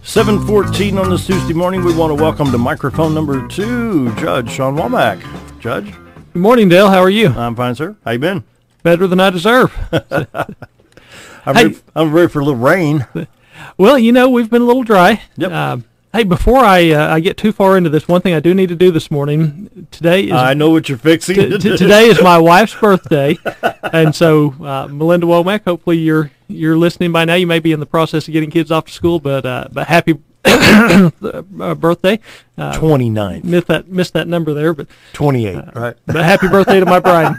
7:14 on this Tuesday morning. We want to welcome to microphone number 2, Judge Shawn Womack. Judge? Good morning, Dale. How are you? I'm fine, sir. How you been? Better than I deserve. I'm ready for a little rain. Well, you know, we've been a little dry. Yep. Hey, before I get too far into this, one thing I do need to do this morning. Today is I know what you're fixing to do. Today is my wife's birthday, and so Melinda Womack, hopefully you're listening by now. You may be in the process of getting kids off to school, but happy birthday. 29. Missed that number there, but 28, right? But happy birthday to my bride.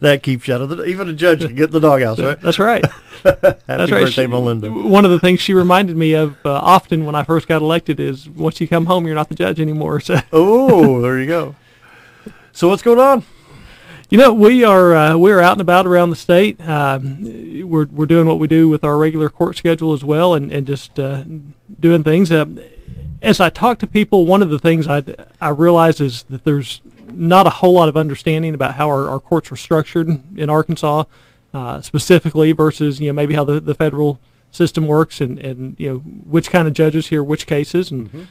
That keeps you out of even a judge can get in the doghouse, right? That's right. Happy birthday, Melinda. One of the things she reminded me of often when I first got elected is once you come home, you're not the judge anymore. So. Oh, there you go. So what's going on? You know, we're out and about around the state. We're doing what we do with our regular court schedule as well, and just doing things. As I talk to people, one of the things I realize is that there's not a whole lot of understanding about how our courts are structured in Arkansas, specifically versus maybe how the federal system works, and which kind of judges hear which cases, and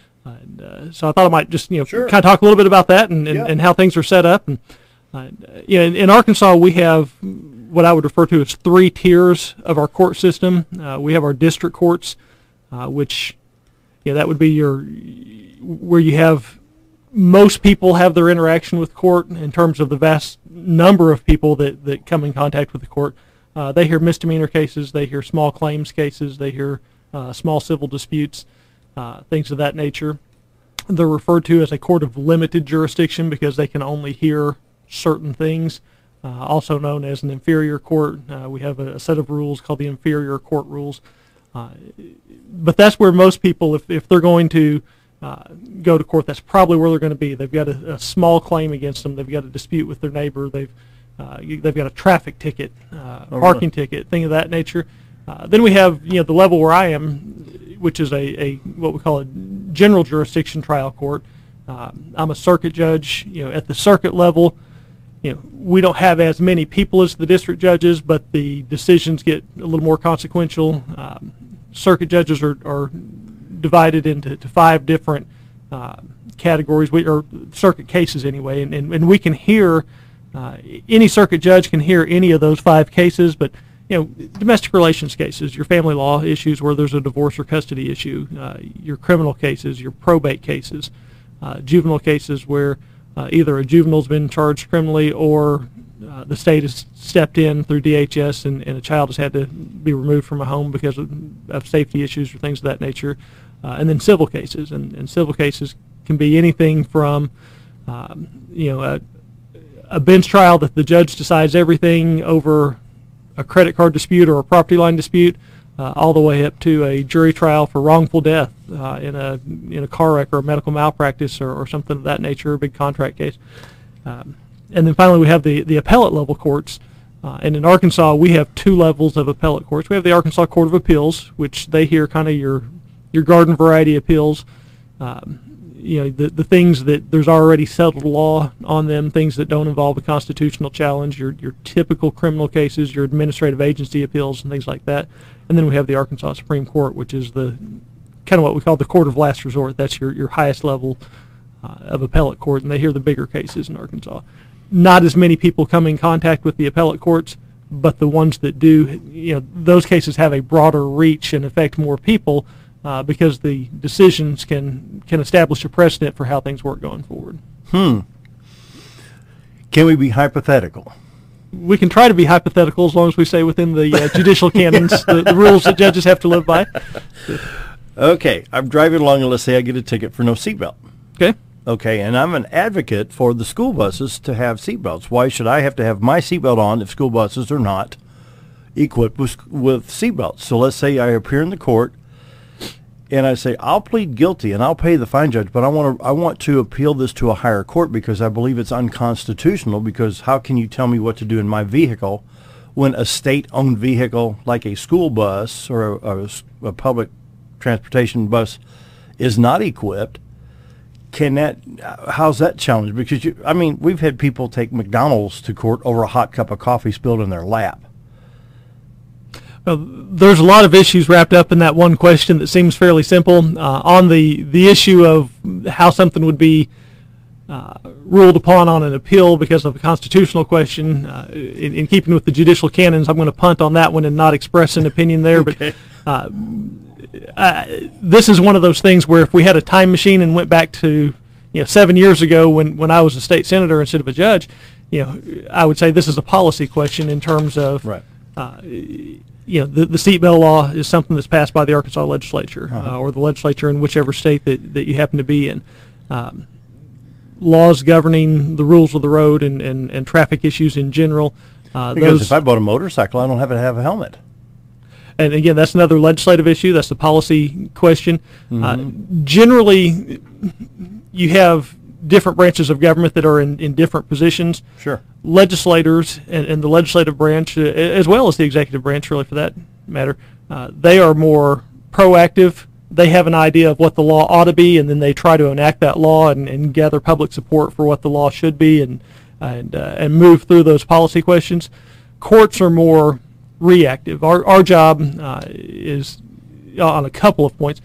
so I thought I might just Sure. kind of talk a little bit about that and how things are set up. And in Arkansas, we have what I would refer to as 3 tiers of our court system. We have our district courts, which that would be where you have most people have their interaction with court in terms of the vast number of people that come in contact with the court. They hear misdemeanor cases, they hear small claims cases, they hear small civil disputes, things of that nature. They're referred to as a court of limited jurisdiction because they can only hear certain things, also known as an inferior court. We have a set of rules called the inferior court rules. But that's where most people, if they're going to go to court, that's probably where they're going to be. They've got a small claim against them. They've got a dispute with their neighbor. They've got a traffic ticket, parking ticket, thing of that nature. Then we have the level where I am, which is a what we call a general jurisdiction trial court. I'm a circuit judge. At the circuit level, we don't have as many people as the district judges, but the decisions get a little more consequential. Circuit judges are divided into 5 different categories, or circuit cases anyway, and we can hear, any circuit judge can hear any of those 5 cases, but domestic relations cases, your family law issues where there's a divorce or custody issue, your criminal cases, your probate cases, juvenile cases where either a juvenile's been charged criminally or the state has stepped in through DHS and a child has had to be removed from a home because of safety issues or things of that nature. And then civil cases, and civil cases can be anything from a bench trial that the judge decides everything over a credit card dispute or a property line dispute, all the way up to a jury trial for wrongful death in a car wreck or a medical malpractice or something of that nature, a big contract case. And then finally we have the appellate level courts. And in Arkansas we have 2 levels of appellate courts. We have the Arkansas Court of Appeals, which they hear kind of your garden variety appeals, the things that there's already settled law on them, things that don't involve a constitutional challenge, your typical criminal cases, your administrative agency appeals and things like that. And then we have the Arkansas Supreme Court, which is the kind of what we call the court of last resort. That's your highest level of appellate court, and they hear the bigger cases in Arkansas. Not as many people come in contact with the appellate courts, but the ones that do, those cases have a broader reach and affect more people because the decisions can establish a precedent for how things work going forward. Can we be hypothetical? We can try to be hypothetical as long as we stay within the judicial canons, the rules that judges have to live by. Okay, I'm driving along and let's say I get a ticket for no seatbelt. Okay. Okay, and I'm an advocate for the school buses to have seatbelts. Why should I have to have my seatbelt on if school buses are not equipped with seatbelts? So let's say I appear in the court and I say, I'll plead guilty and I'll pay the fine, judge, but I want to appeal this to a higher court because I believe it's unconstitutional, because how can you tell me what to do in my vehicle when a state-owned vehicle like a school bus or a public transportation bus is not equipped? How's that challenged? Because we've had people take McDonald's to court over a hot cup of coffee spilled in their lap. There's a lot of issues wrapped up in that one question that seems fairly simple. On the issue of how something would be ruled upon on an appeal because of a constitutional question, in keeping with the judicial canons, I'm going to punt on that one and not express an opinion there. Okay. But this is one of those things where if we had a time machine and went back to 7 years ago when I was a state senator instead of a judge, I would say this is a policy question in terms of right. The seatbelt law is something that's passed by the Arkansas legislature or the legislature in whichever state that you happen to be in. Laws governing the rules of the road and traffic issues in general. Because if I bought a motorcycle, I don't have to have a helmet. And again, that's another legislative issue. That's the policy question. Generally, you have different branches of government that are in different positions. Sure. Legislators and the legislative branch, as well as the executive branch, really, for that matter, they are more proactive. They have an idea of what the law ought to be, and then they try to enact that law and gather public support for what the law should be and move through those policy questions. Courts are more reactive. Our job is on a couple of points.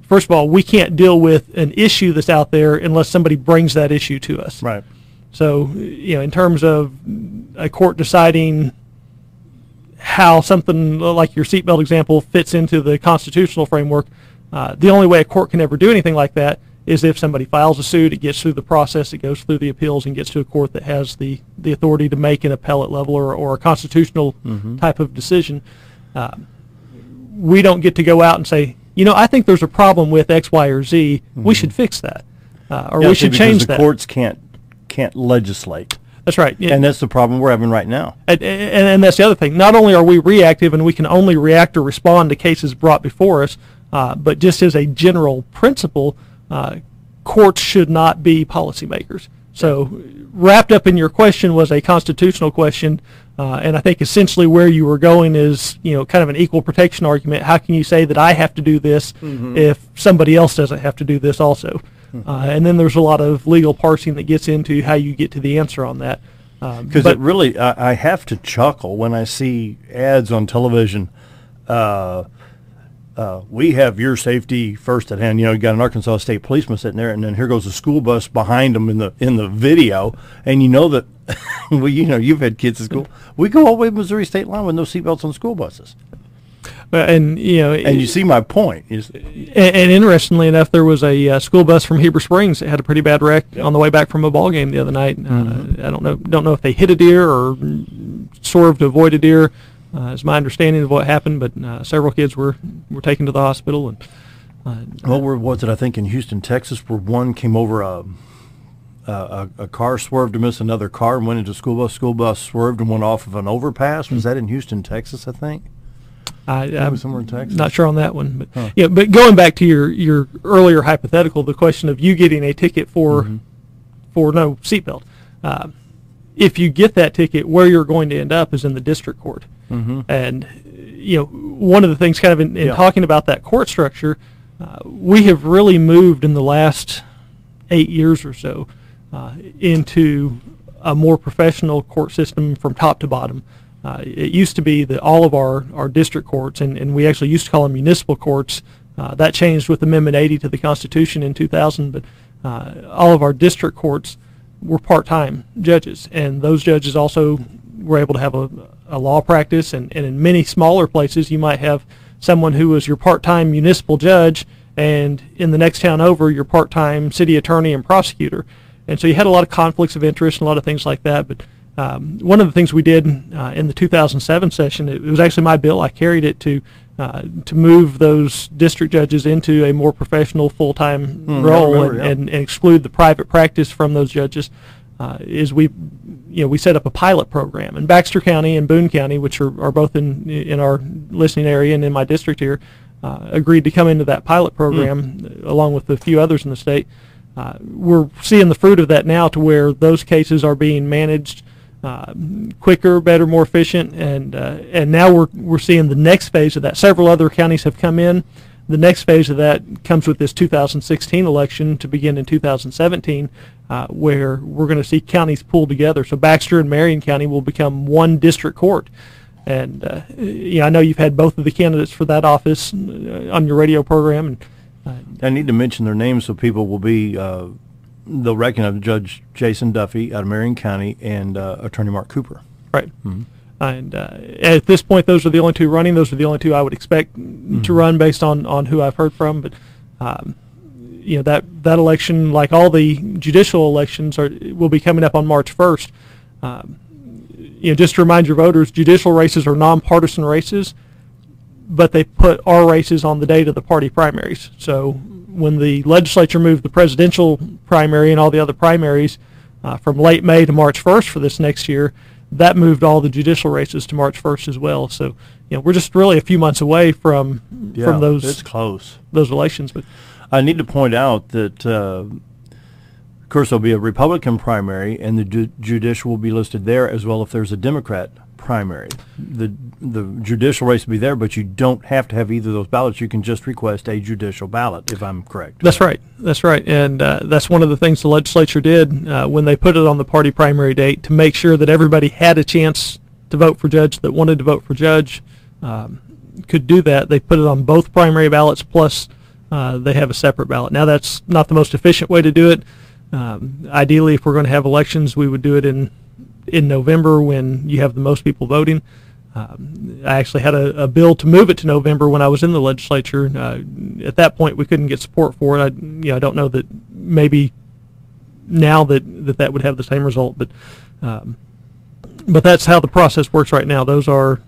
First of all, we can't deal with an issue that's out there unless somebody brings that issue to us. Right. So, in terms of a court deciding how something like your seatbelt example fits into the constitutional framework, the only way a court can ever do anything like that is if somebody files a suit, it gets through the process, it goes through the appeals, and gets to a court that has the authority to make an appellate level or a constitutional type of decision. We don't get to go out and say, I think there's a problem with X, Y, or Z. We should fix that, or we should change that. The courts can't legislate. That's right. And that's the problem we're having right now. And that's the other thing. Not only are we reactive and we can only react or respond to cases brought before us, but just as a general principle, courts should not be policymakers. So wrapped up in your question was a constitutional question, and I think essentially where you were going is, kind of an equal protection argument. How can you say that I have to do this if somebody else doesn't have to do this also? And then there's a lot of legal parsing that gets into how you get to the answer on that. Because it really, I have to chuckle when I see ads on television. We have your safety first at hand. You got an Arkansas State policeman sitting there, and then here goes a school bus behind them in the video, and that well, you've had kids at school. We go all the way to Missouri state line with no seatbelts on school buses. And you see my point. And interestingly enough, there was a school bus from Heber Springs that had a pretty bad wreck on the way back from a ball game the other night. I don't know if they hit a deer or swerved to avoid a deer. Is my understanding of what happened, but several kids were taken to the hospital. And where was it? I think in Houston, Texas, where one came over a car swerved to miss another car and went into a school bus. School bus swerved and went off of an overpass. Was that in Houston, Texas? I think. I'm somewhere in Texas. Not sure on that one, but but going back to your earlier hypothetical, the question of you getting a ticket for no seatbelt. If you get that ticket, where you're going to end up is in the district court. And one of the things, kind of in talking about that court structure, we have really moved in the last 8 years or so into a more professional court system from top to bottom. It used to be that all of our district courts, and we actually used to call them municipal courts. That changed with Amendment 80 to the Constitution in 2000, but all of our district courts were part-time judges, and those judges also were able to have a law practice, and in many smaller places you might have someone who was your part-time municipal judge, and in the next town over your part-time city attorney and prosecutor. And so you had a lot of conflicts of interest and a lot of things like that. But one of the things we did in the 2007 session, it was actually my bill, I carried it to move those district judges into a more professional full-time role and exclude the private practice from those judges, is we set up a pilot program. And Baxter County and Boone County, which are both in our listening area and in my district here, agreed to come into that pilot program along with a few others in the state. We're seeing the fruit of that now, to where those cases are being managed quicker, better, more efficient, and now we're seeing the next phase of that. Several other counties have come in. The next phase of that comes with this 2016 election to begin in 2017, where we're going to see counties pull together. So Baxter and Marion County will become one district court. And I know you've had both of the candidates for that office on your radio program. And I need to mention their names so people will be they'll recognize Judge Jason Duffy out of Marion County and Attorney Mark Cooper. Right. Mm-hmm. And at this point, those are the only two running. Those are the only two I would expect to run based on who I've heard from. But that election, like all the judicial elections, will be coming up on March 1st. Just to remind your voters, judicial races are nonpartisan races, but they put our races on the date of the party primaries. So when the legislature moved the presidential primary and all the other primaries from late May to March 1st for this next year, that moved all the judicial races to March 1st as well. So we're just really a few months away from those. It's close. Those elections. But I need to point out that. Of course, there'll be a Republican primary, and the judicial will be listed there as well if there's a Democrat primary. The judicial race will be there, but you don't have to have either of those ballots. You can just request a judicial ballot, if I'm correct. That's right. That's right. And that's one of the things the legislature did when they put it on the party primary date, to make sure that everybody had a chance to vote for judge that wanted to vote for judge could do that. They put it on both primary ballots, plus they have a separate ballot. Now, that's not the most efficient way to do it. Ideally, if we're going to have elections, we would do it in November when you have the most people voting. I actually had a bill to move it to November when I was in the legislature. At that point, we couldn't get support for it. I don't know that maybe now that would have the same result, but that's how the process works right now. Those are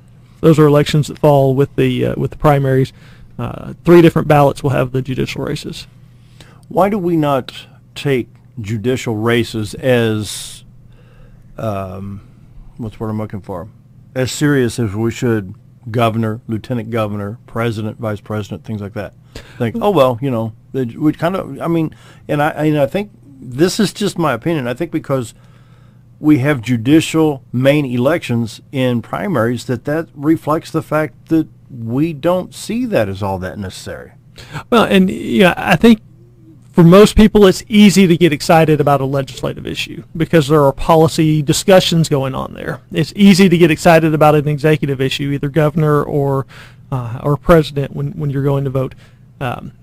elections that fall with the primaries. 3 different ballots will have the judicial races. Why do we not take judicial races as what's the word I'm looking for? As serious as we should governor, lieutenant governor, president, vice president, things like that. Think, oh well, we kind of. I mean, and I think this is just my opinion. I think because we have judicial main elections in primaries, that reflects the fact that we don't see that as all that necessary. Well, and I think for most people, it's easy to get excited about a legislative issue because there are policy discussions going on there. It's easy to get excited about an executive issue, either governor or president, when you're going to vote.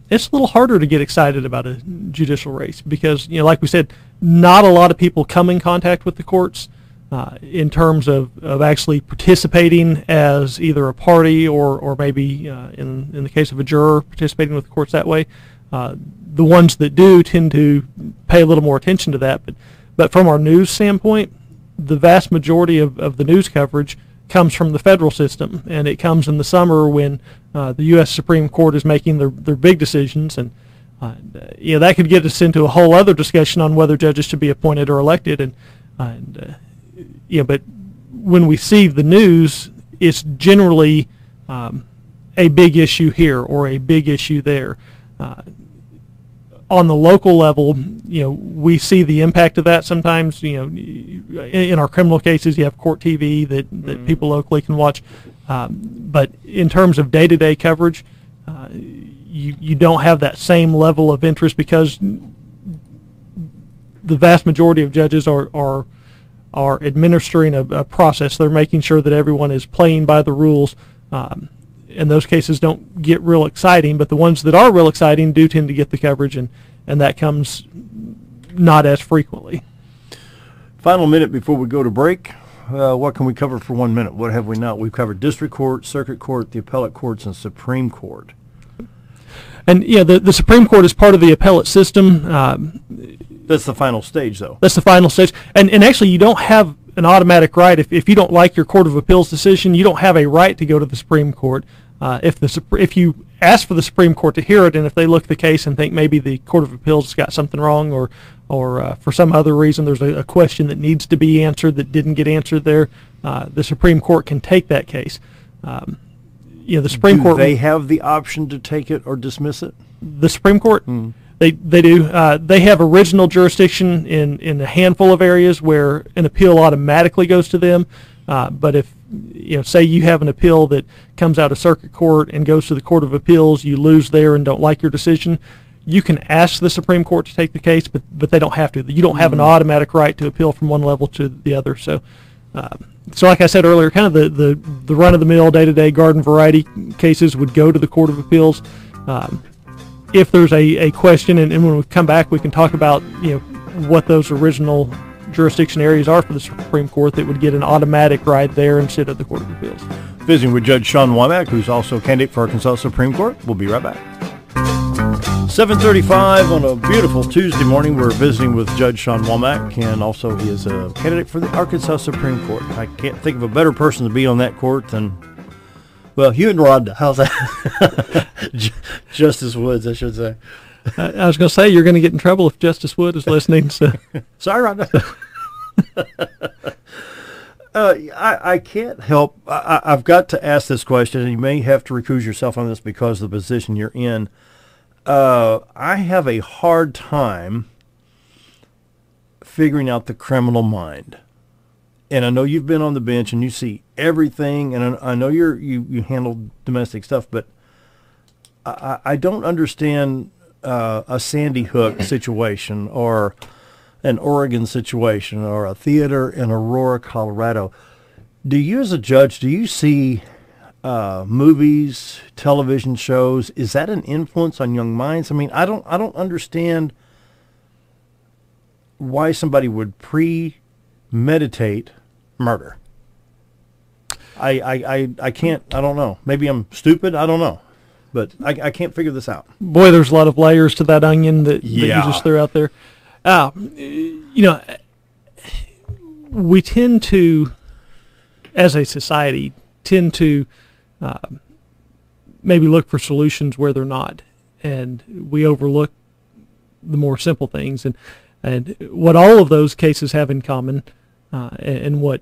It's a little harder to get excited about a judicial race because, like we said, not a lot of people come in contact with the courts in terms of actually participating as either a party or maybe in the case of a juror participating with the courts that way. The ones that do tend to pay a little more attention to that, but from our news standpoint, the vast majority of the news coverage comes from the federal system, and it comes in the summer when the U.S. Supreme Court is making their big decisions, and that could get us into a whole other discussion on whether judges should be appointed or elected, but when we see the news, it's generally a big issue here or a big issue there. On the local level, we see the impact of that sometimes. In our criminal cases, you have court TV that people locally can watch. But in terms of day-to-day coverage, you don't have that same level of interest because the vast majority of judges are administering a process. They're making sure that everyone is playing by the rules. And those cases don't get real exciting, but the ones that are real exciting do tend to get the coverage, and that comes not as frequently. Final minute before we go to break. What can we cover for 1 minute? What have we not? We've covered district court, circuit court, the appellate courts, and Supreme Court. And the Supreme Court is part of the appellate system. That's the final stage, though. That's the final stage. And actually, you don't have an automatic right. If you don't like your Court of Appeals decision, you don't have a right to go to the Supreme Court. If you ask for the Supreme Court to hear it, and if they look at the case and think maybe the Court of Appeals has got something wrong, or for some other reason there's a question that needs to be answered that didn't get answered there, the Supreme Court can take that case. The Supreme Court. Do they have the option to take it or dismiss it? The Supreme Court. They do. They have original jurisdiction in a handful of areas where an appeal automatically goes to them. But if say you have an appeal that comes out of circuit court and goes to the Court of Appeals, you lose there and don't like your decision, you can ask the Supreme Court to take the case, but they don't have to. You don't have an automatic right to appeal from one level to the other. So So like I said earlier, kind of the run-of-the-mill, day-to-day garden variety cases would go to the Court of Appeals. If there's a question, and when we come back, we can talk about what those original jurisdiction areas are for the Supreme Court that would get an automatic ride there instead of the Court of Appeals. Visiting with Judge Shawn Womack, who's also a candidate for Arkansas Supreme Court. We'll be right back. 7:35 on a beautiful Tuesday morning. We're visiting with Judge Shawn Womack, and also he is a candidate for the Arkansas Supreme Court. I can't think of a better person to be on that court than, well, you and Rhonda. How's that? Justice Woods, I should say. I was going to say, you're going to get in trouble if Justice Wood is listening. So. Sorry, Rhonda. I can't help. I've got to ask this question, and you may have to recuse yourself on this because of the position you're in. I have a hard time figuring out the criminal mind. And I know you've been on the bench and you see everything, and I know you handle domestic stuff, but I don't understand a Sandy Hook situation or an Oregon situation or a theater in Aurora, Colorado. Do you as a judge, do you see movies, television shows, is that an influence on young minds? I mean, I don't understand why somebody would premeditate murder. I can't, I don't know. Maybe I'm stupid, I don't know. But I can't figure this out. Boy, there's a lot of layers to that onion that you just threw out there. We tend to, as a society, maybe look for solutions where they're not, and we overlook the more simple things. And what all of those cases have in common, and what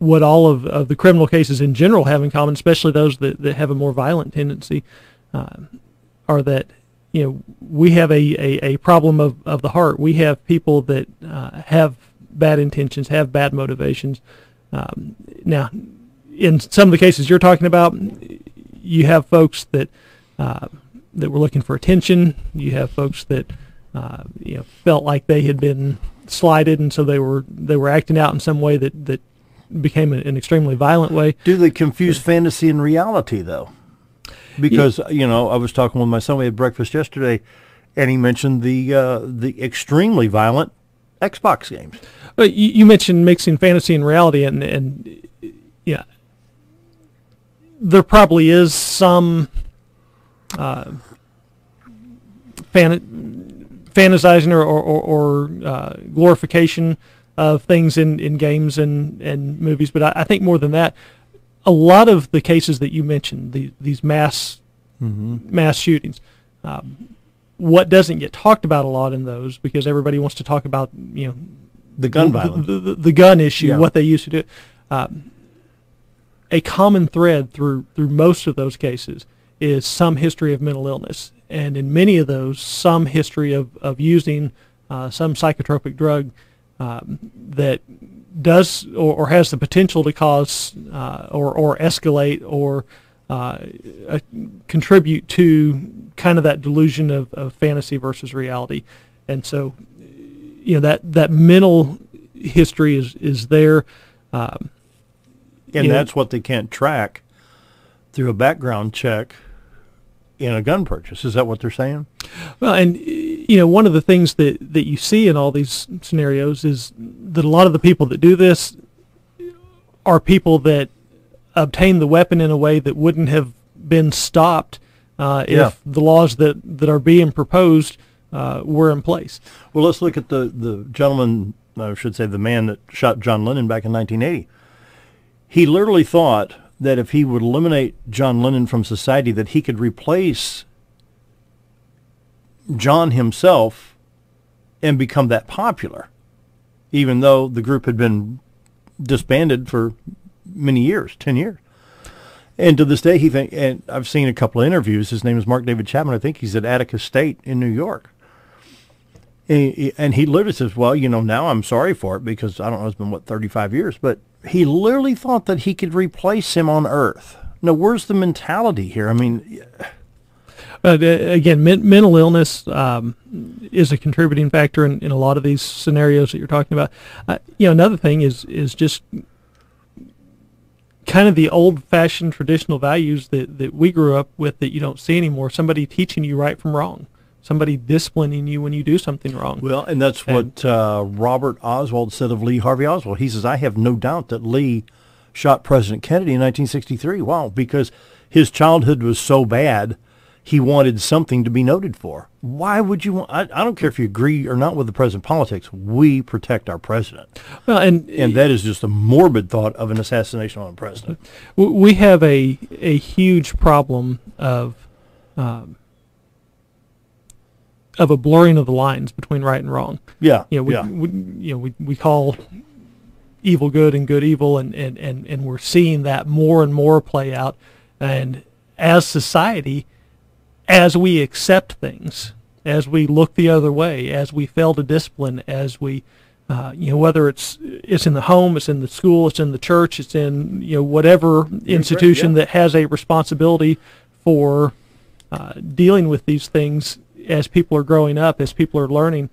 all of the criminal cases in general have in common, especially those that have a more violent tendency, are that we have a problem of the heart. We have people that have bad intentions, have bad motivations. Now, in some of the cases you're talking about, you have folks that were looking for attention. You have folks that felt like they had been slighted, and so they were acting out in some way that became an extremely violent way. Do they confuse fantasy and reality, though? Because I was talking with my son. We had breakfast yesterday, and he mentioned the extremely violent Xbox games. Well, you mentioned mixing fantasy and reality, and yeah, there probably is some fantasizing or glorification of things in games and movies, but I think more than that, a lot of the cases that you mentioned, these mass shootings, what doesn't get talked about a lot in those, because everybody wants to talk about the gun violence, the gun issue, what they used to do. A common thread through most of those cases is some history of mental illness, and in many of those, some history of using some psychotropic drug that does or has the potential to cause or escalate or contribute to kind of that delusion of fantasy versus reality. And so, that mental history is there. And that's what they can't track through a background check in a gun purchase. Is that what they're saying? Well, and one of the things that you see in all these scenarios is that a lot of the people that do this are people that obtain the weapon in a way that wouldn't have been stopped if the laws that are being proposed were in place. Well, let's look at the gentleman, I should say the man that shot John Lennon back in 1980. He literally thought that if he would eliminate John Lennon from society, that he could replace John himself and become that popular, even though the group had been disbanded for many years, 10 years. And to this day, and I've seen a couple of interviews, his name is Mark David Chapman, I think he's at Attica State in New York. And he literally says, well, now I'm sorry for it, because I don't know, it's been, 35 years, but he literally thought that he could replace him on Earth. Now, where's the mentality here? I mean... Again, mental illness is a contributing factor in a lot of these scenarios that you're talking about. Another thing is just kind of the old-fashioned traditional values that we grew up with that you don't see anymore. Somebody teaching you right from wrong. Somebody disciplining you when you do something wrong. Well, and that's what Robert Oswald said of Lee Harvey Oswald. He says, I have no doubt that Lee shot President Kennedy in 1963. Wow, because his childhood was so bad, he wanted something to be noted for. Why would you want? I don't care if you agree or not with the president's politics. We protect our president. Well, and that is just a morbid thought of an assassination on a president. We have a huge problem of a blurring of the lines between right and wrong. Yeah. We call evil good and good evil, and we're seeing that more and more play out. And as society, as we accept things, as we look the other way, as we fail to discipline, as we, whether it's in the home, it's in the school, it's in the church, it's in whatever institution that has a responsibility for dealing with these things as people are growing up, as people are learning.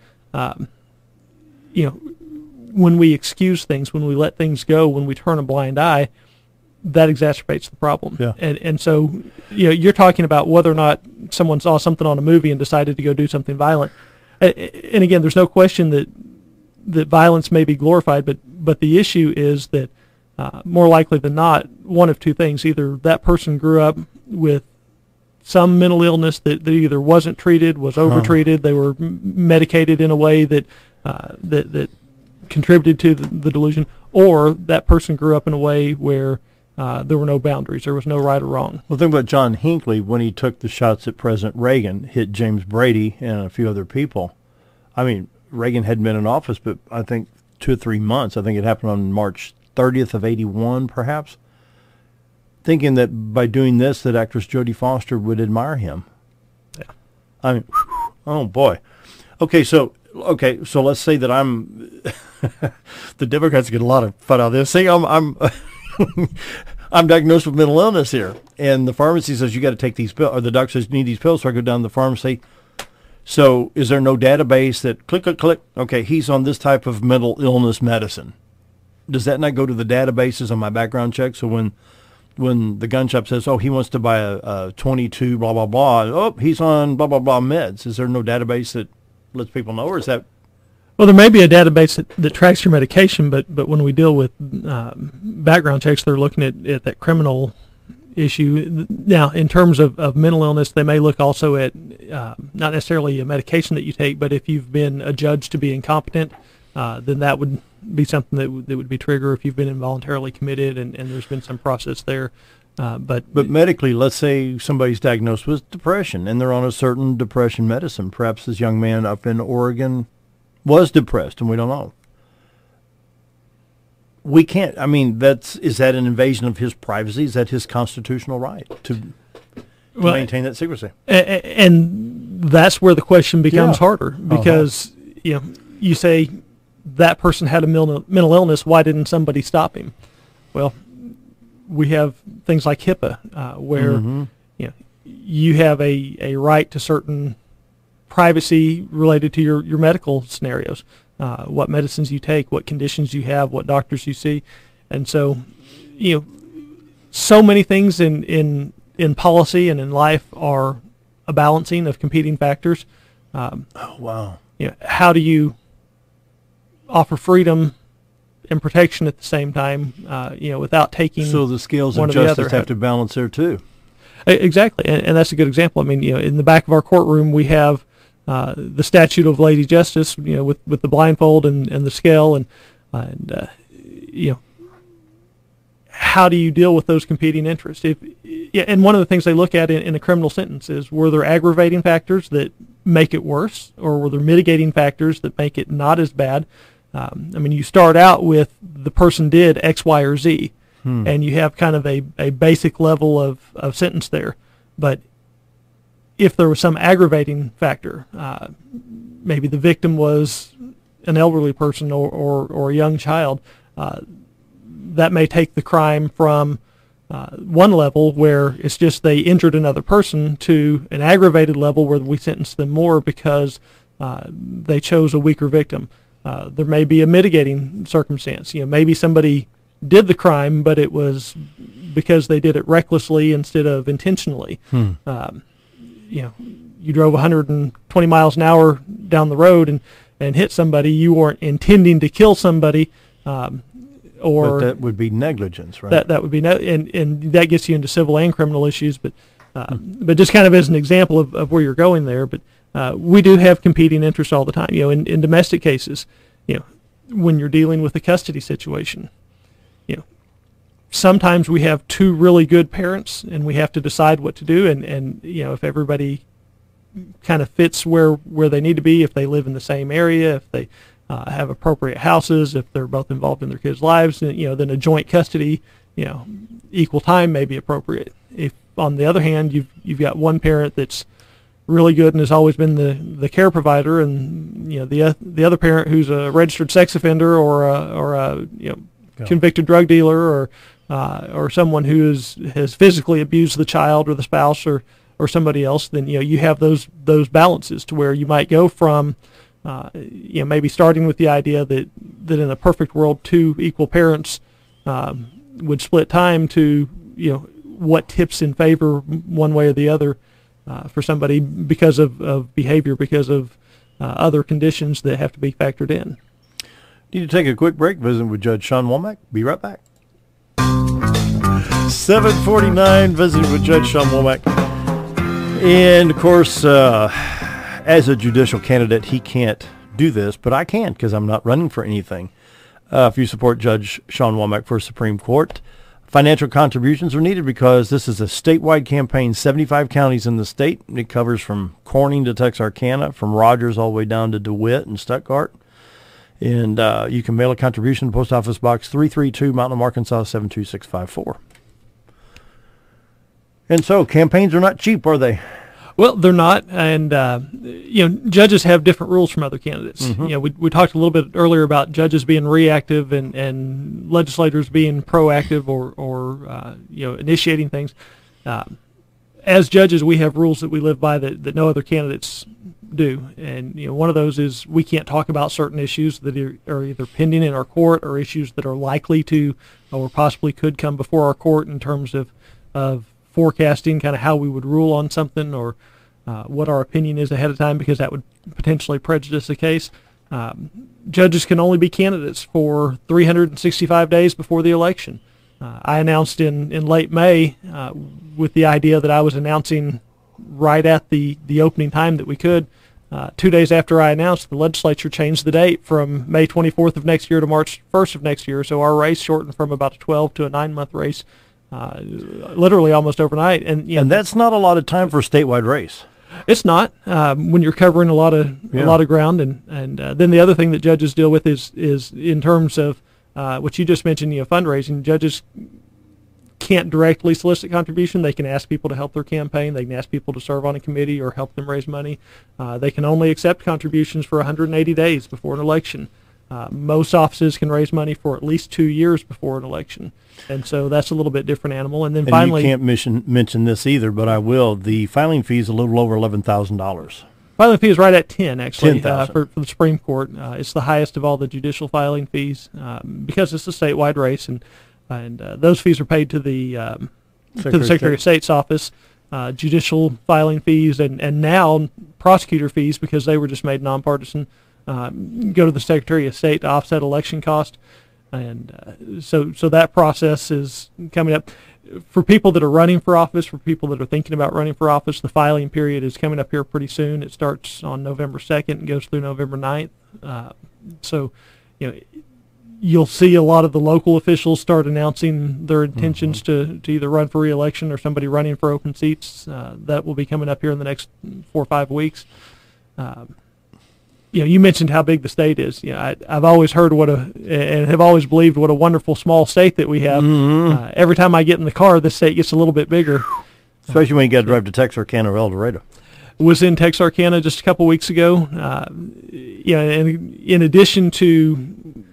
When we excuse things, when we let things go, when we turn a blind eye, that exacerbates the problem. Yeah. And so, you're talking about whether or not someone saw something on a movie and decided to go do something violent. And again, there's no question that violence may be glorified, but the issue is that more likely than not, one of two things: either that person grew up with some mental illness that either wasn't treated, was overtreated, they were medicated in a way that that contributed to the delusion, or that person grew up in a way where there were no boundaries, there was no right or wrong. Well, think about John Hinckley when he took the shots at President Reagan, hit James Brady and a few other people. I mean, Reagan hadn't been in office, but I think 2 or 3 months. I think it happened on March 30th of 81, perhaps. Thinking that by doing this, that actress Jodie Foster would admire him. Yeah. I mean, oh boy. Okay, so let's say that I'm the Democrats get a lot of fun out of this. Say I'm I'm diagnosed with mental illness here, and the pharmacy says you got to take these pills, or the doctor says you need these pills. So I go down to the pharmacy. So is there no database that click? Okay, he's on this type of mental illness medicine. Does that not go to the databases on my background check? So when the gun shop says, oh, he wants to buy a 22 blah blah blah, oh, he's on blah blah blah meds. Is there no database that lets people know, or is that? Well, there may be a database that tracks your medication, but when we deal with background checks, they're looking at that criminal issue. Now, in terms of mental illness, they may look also at not necessarily a medication that you take, but if you've been adjudged to be incompetent, then that would be something that would be trigger if you've been involuntarily committed and there's been some process there. But medically, let's say somebody's diagnosed with depression and they're on a certain depression medicine. Perhaps this young man up in Oregon was depressed, and we don't know. We can't. I mean, is that an invasion of his privacy? Is that his constitutional right to maintain that secrecy? And that's where the question becomes harder, because you say that person had a mental illness. Why didn't somebody stop him? Well, we have things like HIPAA, where you have a right to certain privacy related to your medical scenarios, what medicines you take, what conditions you have, what doctors you see. And so, so many things in policy and in life are a balancing of competing factors. How do you offer freedom and protection at the same time, without taking so the scales of justice have to balance there too. Exactly, and that's a good example. I mean, in the back of our courtroom we have the statute of Lady Justice, with the blindfold and the scale, and how do you deal with those competing interests? And one of the things they look at in a criminal sentence is, were there aggravating factors that make it worse, or were there mitigating factors that make it not as bad? I mean, you start out with the person did X, Y, or Z, and you have kind of a basic level of sentence there. But if there was some aggravating factor, maybe the victim was an elderly person or a young child, that may take the crime from one level where it's just they injured another person to an aggravated level where we sentence them more because they chose a weaker victim. There may be a mitigating circumstance. Maybe somebody did the crime, but it was because they did it recklessly instead of intentionally. You drove 120 miles an hour down the road and hit somebody. You weren't intending to kill somebody. But that would be negligence, right? That would be and that gets you into civil and criminal issues. But just kind of as an example of where you're going there. But we do have competing interests all the time. In domestic cases, when you're dealing with a custody situation, sometimes we have two really good parents, and we have to decide what to do. And if everybody kind of fits where they need to be, if they live in the same area, if they have appropriate houses, if they're both involved in their kids' lives, then a joint custody, equal time may be appropriate. If on the other hand you've got one parent that's really good and has always been the care provider, and the other parent who's a registered sex offender or a convicted drug dealer or someone who has physically abused the child or the spouse or somebody else, then you have those balances to where you might go from maybe starting with the idea that in a perfect world two equal parents would split time to what tips in favor one way or the other for somebody because of behavior, because of other conditions that have to be factored in. Need to take a quick break. Visiting with Judge Shawn Womack. Be right back. 7:49. Visiting with Judge Shawn Womack. And of course, as a judicial candidate, he can't do this, but I can because I'm not running for anything. If you support Judge Shawn Womack for Supreme Court, financial contributions are needed because this is a statewide campaign, 75 counties in the state. It covers from Corning to Texarkana, from Rogers all the way down to DeWitt and Stuttgart. And you can mail a contribution to Post Office Box 332, Mountain, Arkansas 72654. And so campaigns are not cheap, are they? Well, they're not, and judges have different rules from other candidates. Mm-hmm. We talked a little bit earlier about judges being reactive and legislators being proactive or initiating things. As judges, we have rules that we live by that no other candidates do, and one of those is we can't talk about certain issues that are either pending in our court or issues that are likely to or possibly could come before our court in terms of forecasting kind of how we would rule on something or what our opinion is ahead of time, because that would potentially prejudice the case. Judges can only be candidates for 365 days before the election. I announced in late May with the idea that I was announcing right at the opening time that we could. 2 days after I announced, the legislature changed the date from May 24th of next year to March 1st of next year, so our race shortened from about a 12 to a 9-month race. Literally almost overnight, and that's not a lot of time for a statewide race. It's not when you're covering a lot of ground, and then the other thing that judges deal with is in terms of what you just mentioned, fundraising. Judges can't directly solicit contribution. They can ask people to help their campaign. They can ask people to serve on a committee or help them raise money. They can only accept contributions for 180 days before an election. Most offices can raise money for at least 2 years before an election, and so that's a little bit different animal. And then finally, you can't mention this either, but I will. The filing fee is a little over $11,000. Filing fee is right at 10, actually, $10,000 for the Supreme Court. It's the highest of all the judicial filing fees because it's a statewide race, and those fees are paid to the Secretary of State's office. Judicial filing fees and now prosecutor fees, because they were just made nonpartisan, go to the Secretary of State to offset election cost, and so that process is coming up. For people that are running for office, for people that are thinking about running for office, the filing period is coming up here pretty soon. It starts on November 2nd and goes through November 9th. So, you'll see a lot of the local officials start announcing their intentions to either run for re-election or somebody running for open seats. That will be coming up here in the next 4 or 5 weeks. You mentioned how big the state is. I've always heard and have always believed what a wonderful small state that we have. Mm-hmm. Every time I get in the car, the state gets a little bit bigger. Especially when you got to drive to Texarkana or El Dorado. Was in Texarkana just a couple weeks ago. And in addition to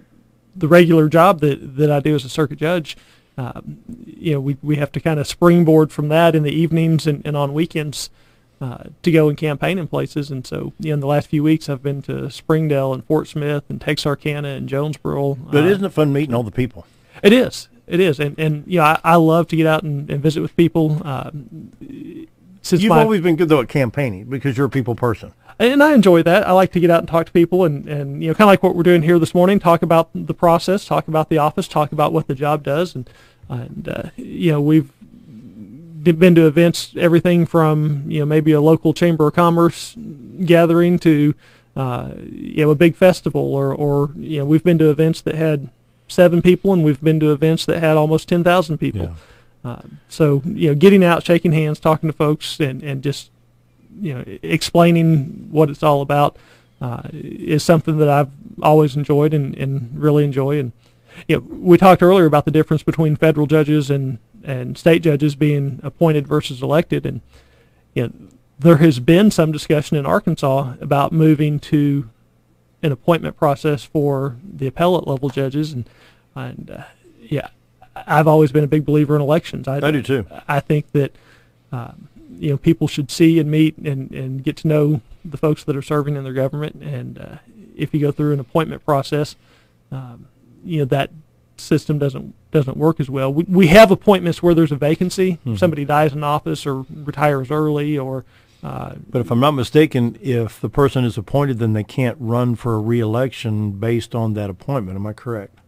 the regular job that I do as a circuit judge, we have to kind of springboard from that in the evenings and on weekends to go and campaign in places. And so, in the last few weeks, I've been to Springdale and Fort Smith and Texarkana and Jonesboro. But isn't it fun meeting all the people? It is. It is. And I love to get out and visit with people. You've always been good, though, at campaigning because you're a people person. And I enjoy that. I like to get out and talk to people and kind of like what we're doing here this morning, talk about the process, talk about the office, talk about what the job does. And we've been to events, everything from, maybe a local chamber of commerce gathering to, a big festival or we've been to events that had 7 people and we've been to events that had almost 10,000 people. Yeah. So, getting out, shaking hands, talking to folks and just, explaining what it's all about is something that I've always enjoyed and really enjoy. And, we talked earlier about the difference between federal judges and state judges being appointed versus elected. And, there has been some discussion in Arkansas about moving to an appointment process for the appellate level judges. And I've always been a big believer in elections. I do too. I think that, people should see and meet and get to know the folks that are serving in their government. And if you go through an appointment process, that system doesn't work as well. We have appointments where there's a vacancy. Mm-hmm. Somebody dies in office or retires early or... but if I'm not mistaken, if the person is appointed, then they can't run for a re-election based on that appointment. Am I correct?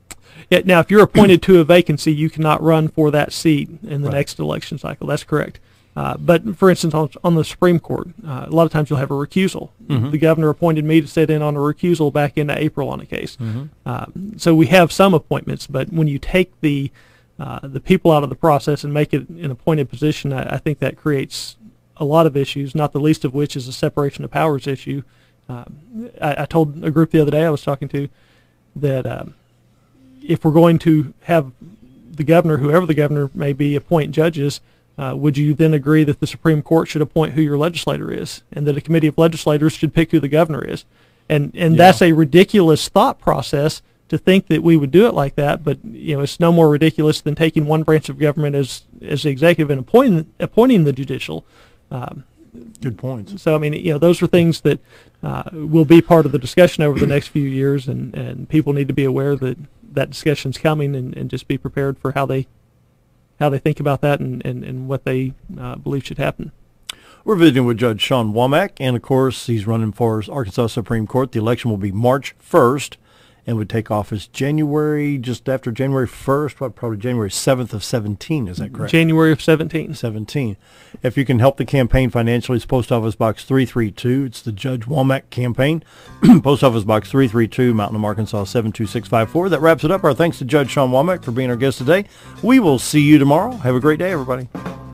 Yeah. Now, if you're appointed to a vacancy, you cannot run for that seat in the next election cycle. That's correct. But, for instance, on the Supreme Court, a lot of times you'll have a recusal. Mm-hmm. The governor appointed me to sit in on a recusal back in April on a case. Mm-hmm. So we have some appointments, but when you take the people out of the process and make it an appointed position, I think that creates a lot of issues, not the least of which is a separation of powers issue. I told a group the other day I was talking to that if we're going to have the governor, whoever the governor may be, appoint judges, would you then agree that the Supreme Court should appoint who your legislator is and that a committee of legislators should pick who the governor is? And that's a ridiculous thought process to think that we would do it like that, but it's no more ridiculous than taking one branch of government as the executive and appointing the judicial. Good points. So, those are things that will be part of the discussion over the next few years, and people need to be aware that discussion's coming and just be prepared for how they think about that and what they believe should happen. We're visiting with Judge Shawn Womack, and of course he's running for Arkansas Supreme Court. The election will be March 1st and would take office just after January 1st, probably January 7th of 17, is that correct? January of 17. 17. If you can help the campaign financially, it's Post Office Box 332. It's the Judge Womack campaign. Post Office Box 332, Mountain of Arkansas 72654. That wraps it up. Our thanks to Judge Shawn Womack for being our guest today. We will see you tomorrow. Have a great day, everybody.